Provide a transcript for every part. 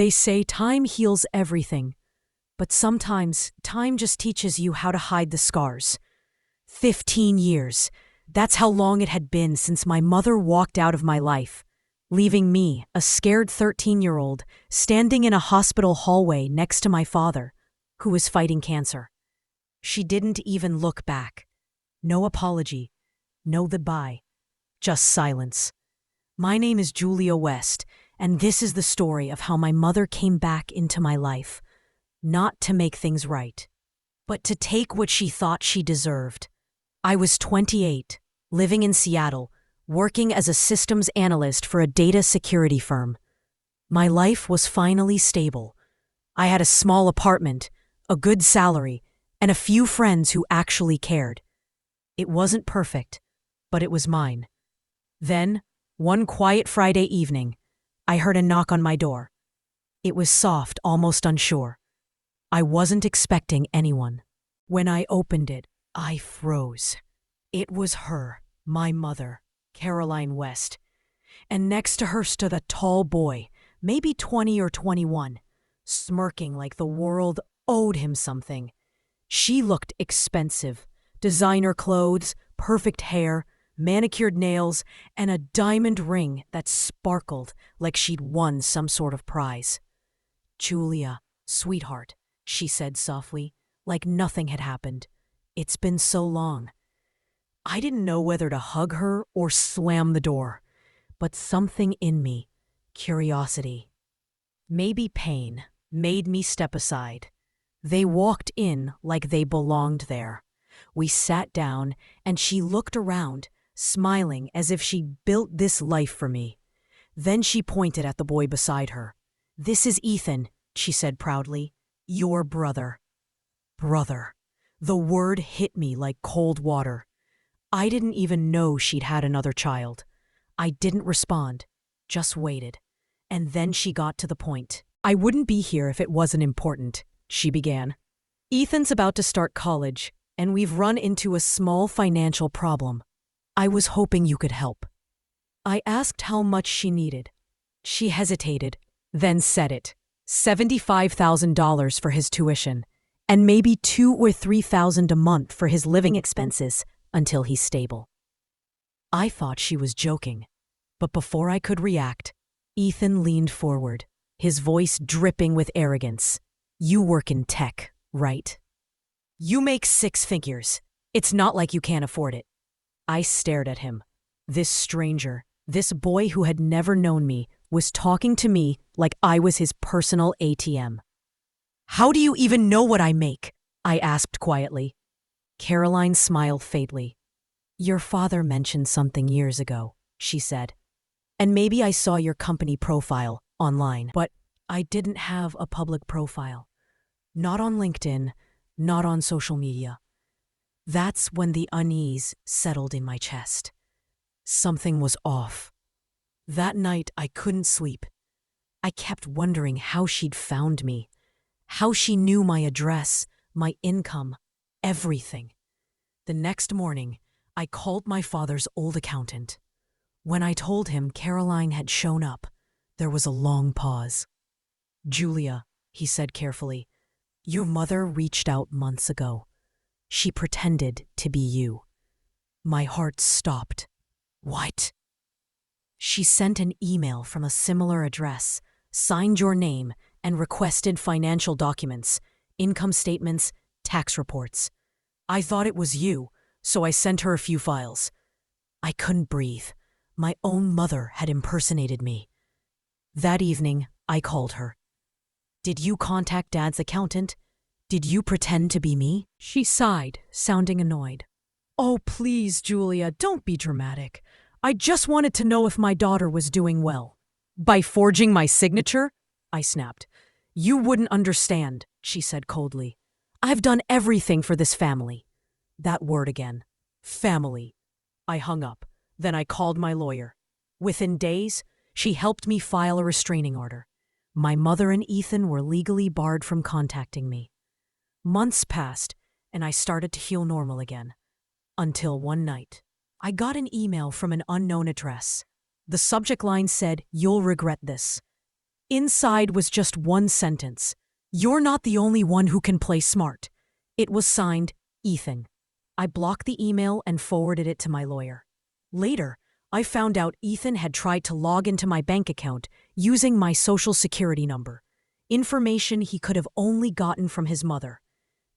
They say time heals everything, but sometimes time just teaches you how to hide the scars. 15 years. That's how long it had been since my mother walked out of my life, leaving me, a scared 13-year-old, standing in a hospital hallway next to my father, who was fighting cancer. She didn't even look back. No apology, no goodbye, just silence. My name is Julia West, and this is the story of how my mother came back into my life, not to make things right, but to take what she thought she deserved. I was 28, living in Seattle, working as a systems analyst for a data security firm. My life was finally stable. I had a small apartment, a good salary, and a few friends who actually cared. It wasn't perfect, but it was mine. Then, one quiet Friday evening, I heard a knock on my door. It was soft, almost unsure. I wasn't expecting anyone. When I opened it, I froze. It was her, my mother, Caroline West. And next to her stood a tall boy, maybe 20 or 21, smirking like the world owed him something. She looked expensive. Designer clothes, perfect hair, manicured nails, and a diamond ring that sparkled like she'd won some sort of prize. "Julia, sweetheart," she said softly, like nothing had happened. "It's been so long." I didn't know whether to hug her or slam the door, but something in me, curiosity, maybe pain, made me step aside. They walked in like they belonged there. We sat down, and she looked around, smiling as if she'd built this life for me. Then she pointed at the boy beside her. "This is Ethan," she said proudly. "Your brother." Brother. The word hit me like cold water. I didn't even know she'd had another child. I didn't respond, just waited. And then she got to the point. "I wouldn't be here if it wasn't important," she began. "Ethan's about to start college, and we've run into a small financial problem. I was hoping you could help." I asked how much she needed. She hesitated, then said it. $75,000 for his tuition, and maybe $2,000 or $3,000 a month for his living expenses until he's stable. I thought she was joking, but before I could react, Ethan leaned forward, his voice dripping with arrogance. "You work in tech, right? You make 6 figures. It's not like you can't afford it." I stared at him. This stranger, this boy who had never known me, was talking to me like I was his personal ATM. "How do you even know what I make?" I asked quietly. Caroline smiled faintly. "Your father mentioned something years ago," she said. "And maybe I saw your company profile online, but I didn't have a public profile. Not on LinkedIn, not on social media." That's when the unease settled in my chest. Something was off. That night I couldn't sleep. I kept wondering how she'd found me, how she knew my address, my income, everything. The next morning, I called my father's old accountant. When I told him Caroline had shown up, there was a long pause. "Julia," he said carefully, "your mother reached out months ago. She pretended to be you." My heart stopped. "What?" "She sent an email from a similar address, signed your name, and requested financial documents, income statements, tax reports. I thought it was you, so I sent her a few files." I couldn't breathe. My own mother had impersonated me. That evening, I called her. "Did you contact Dad's accountant? Did you pretend to be me?" She sighed, sounding annoyed. "Oh, please, Julia, don't be dramatic. I just wanted to know if my daughter was doing well." "By forging my signature?" I snapped. "You wouldn't understand," she said coldly. "I've done everything for this family." That word again. Family. I hung up. Then I called my lawyer. Within days, she helped me file a restraining order. My mother and Ethan were legally barred from contacting me. Months passed, and I started to feel normal again. Until one night, I got an email from an unknown address. The subject line said, "You'll regret this." Inside was just one sentence. "You're not the only one who can play smart." It was signed, Ethan. I blocked the email and forwarded it to my lawyer. Later, I found out Ethan had tried to log into my bank account using my social security number, information he could have only gotten from his mother.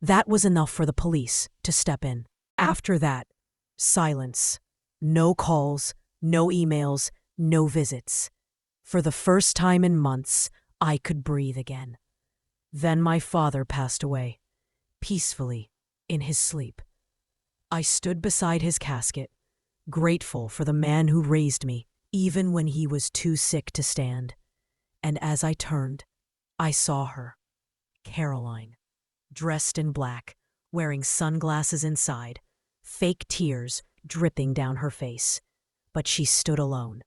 That was enough for the police to step in. After that, silence. No calls, no emails, no visits. For the first time in months, I could breathe again. Then my father passed away, peacefully, in his sleep. I stood beside his casket, grateful for the man who raised me, even when he was too sick to stand. And as I turned, I saw her, Caroline, dressed in black, wearing sunglasses inside, fake tears dripping down her face. But she stood alone.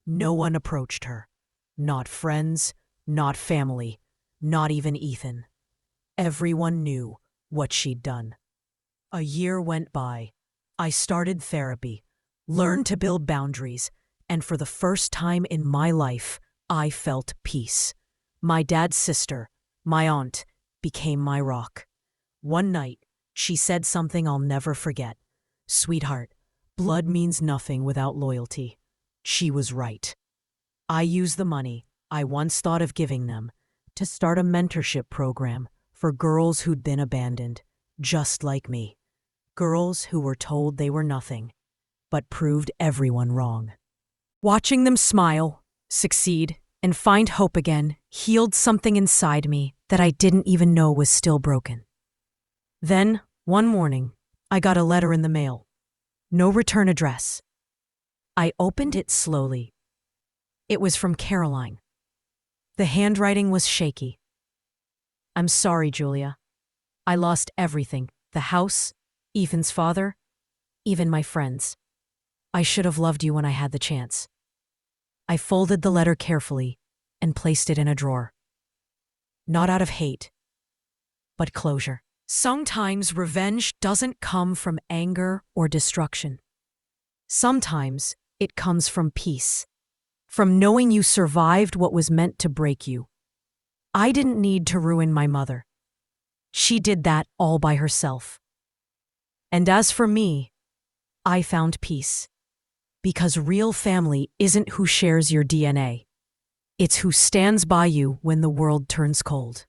No one approached her. Not friends, not family, not even Ethan. Everyone knew what she'd done. A year went by. I started therapy, learned to build boundaries, and for the first time in my life, I felt peace. My dad's sister, my aunt, became my rock. One night, she said something I'll never forget. "Sweetheart, blood means nothing without loyalty." She was right. I used the money I once thought of giving them to start a mentorship program for girls who'd been abandoned, just like me. Girls who were told they were nothing, but proved everyone wrong. Watching them smile, succeed, and find hope again healed something inside me that I didn't even know was still broken. Then, one morning, I got a letter in the mail. No return address. I opened it slowly. It was from Caroline. The handwriting was shaky. "I'm sorry, Julia. I lost everything. The house, Ethan's father, even my friends. I should have loved you when I had the chance." I folded the letter carefully and placed it in a drawer. Not out of hate, but closure. Sometimes revenge doesn't come from anger or destruction. Sometimes it comes from peace, from knowing you survived what was meant to break you. I didn't need to ruin my mother. She did that all by herself. And as for me, I found peace. Because real family isn't who shares your DNA. It's who stands by you when the world turns cold.